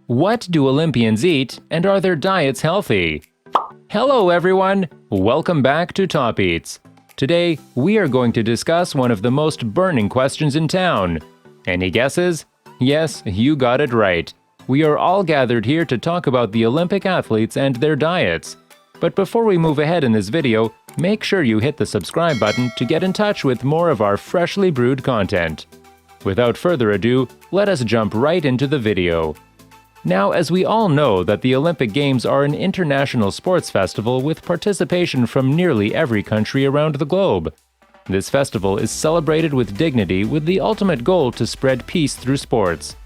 What do Olympians eat, and are their diets healthy? Hello everyone! Welcome back to Top Eats. Today, we are going to discuss one of the most burning questions in town. Any guesses? Yes, you got it right. We are all gathered here to talk about the Olympic athletes and their diets. But before we move ahead in this video, make sure you hit the subscribe button to get in touch with more of our freshly brewed content. Without further ado, let us jump right into the video. Now, as we all know that the Olympic Games are an international sports festival with participation from nearly every country around the globe. This festival is celebrated with dignity with the ultimate goal to spread peace through sports.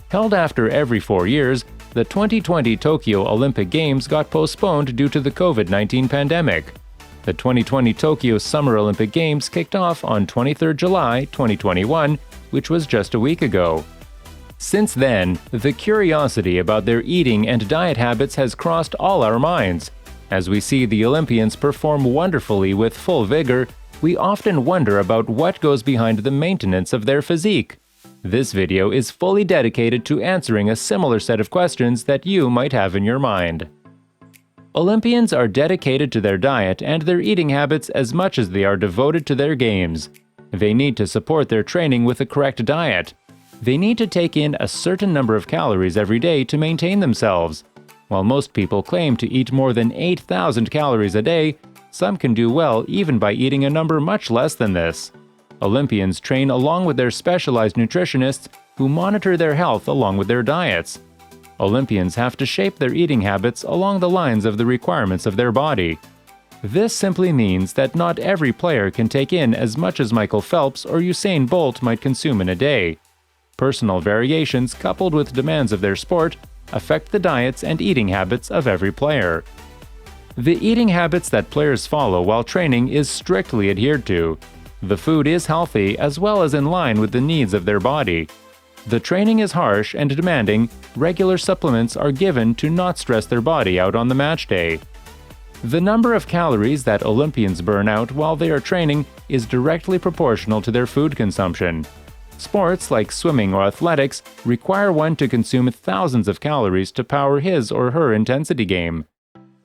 Held after every 4 years, the 2020 Tokyo Olympic Games got postponed due to the COVID-19 pandemic. The 2020 Tokyo Summer Olympic Games kicked off on 23 July 2021, which was just a week ago. Since then, the curiosity about their eating and diet habits has crossed all our minds. As we see the Olympians perform wonderfully with full vigor, we often wonder about what goes behind the maintenance of their physique. This video is fully dedicated to answering a similar set of questions that you might have in your mind. Olympians are dedicated to their diet and their eating habits as much as they are devoted to their games. They need to support their training with a correct diet. They need to take in a certain number of calories every day to maintain themselves. While most people claim to eat more than 8,000 calories a day, some can do well even by eating a number much less than this. Olympians train along with their specialized nutritionists who monitor their health along with their diets. Olympians have to shape their eating habits along the lines of the requirements of their body. This simply means that not every player can take in as much as Michael Phelps or Usain Bolt might consume in a day. Personal variations coupled with demands of their sport affect the diets and eating habits of every player. The eating habits that players follow while training is strictly adhered to. The food is healthy as well as in line with the needs of their body. The training is harsh and demanding. Regular supplements are given to not stress their body out on the match day. The number of calories that Olympians burn out while they are training is directly proportional to their food consumption. Sports like swimming or athletics require one to consume thousands of calories to power his or her intensity game.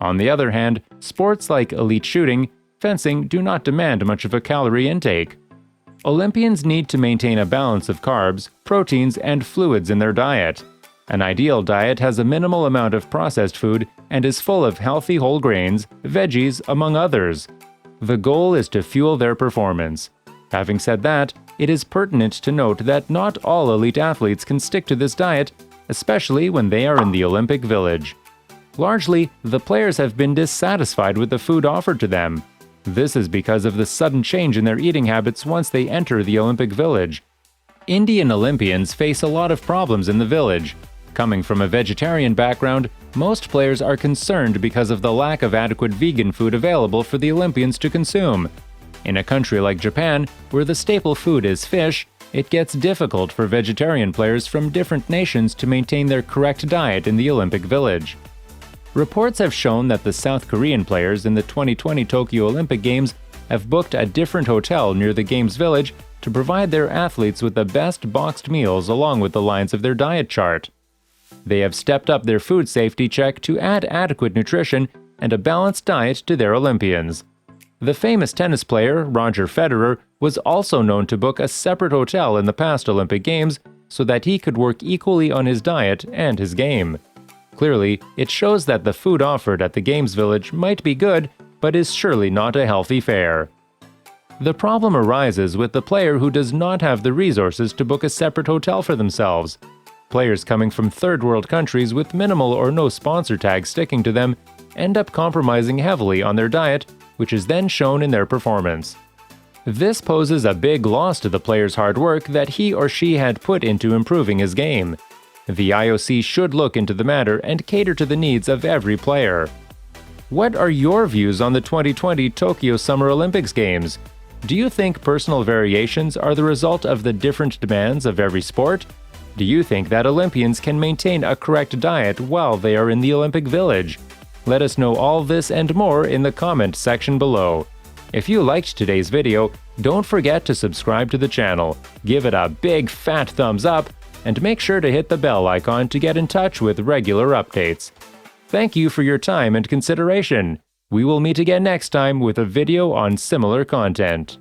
On the other hand, sports like elite shooting, fencing do not demand much of a calorie intake. Olympians need to maintain a balance of carbs, proteins, and fluids in their diet. An ideal diet has a minimal amount of processed food and is full of healthy whole grains, veggies, among others. The goal is to fuel their performance. Having said that, it is pertinent to note that not all elite athletes can stick to this diet, especially when they are in the Olympic Village. Largely, the players have been dissatisfied with the food offered to them. This is because of the sudden change in their eating habits once they enter the Olympic Village. Indian Olympians face a lot of problems in the village. Coming from a vegetarian background, most players are concerned because of the lack of adequate vegan food available for the Olympians to consume. In a country like Japan, where the staple food is fish, it gets difficult for vegetarian players from different nations to maintain their correct diet in the Olympic Village. Reports have shown that the South Korean players in the 2020 Tokyo Olympic Games have booked a different hotel near the Games Village to provide their athletes with the best boxed meals along with the lines of their diet chart. They have stepped up their food safety check to add adequate nutrition and a balanced diet to their Olympians. The famous tennis player, Roger Federer, was also known to book a separate hotel in the past Olympic Games so that he could work equally on his diet and his game. Clearly, it shows that the food offered at the Games Village might be good, but is surely not a healthy fare. The problem arises with the player who does not have the resources to book a separate hotel for themselves. Players coming from third world countries with minimal or no sponsor tags sticking to them end up compromising heavily on their diet, which is then shown in their performance. This poses a big loss to the player's hard work that he or she had put into improving his game. The IOC should look into the matter and cater to the needs of every player. What are your views on the 2020 Tokyo Summer Olympics Games? Do you think personal variations are the result of the different demands of every sport? Do you think that Olympians can maintain a correct diet while they are in the Olympic Village? Let us know all this and more in the comment section below. If you liked today's video, don't forget to subscribe to the channel, give it a big fat thumbs up, and make sure to hit the bell icon to get in touch with regular updates. Thank you for your time and consideration. We will meet again next time with a video on similar content.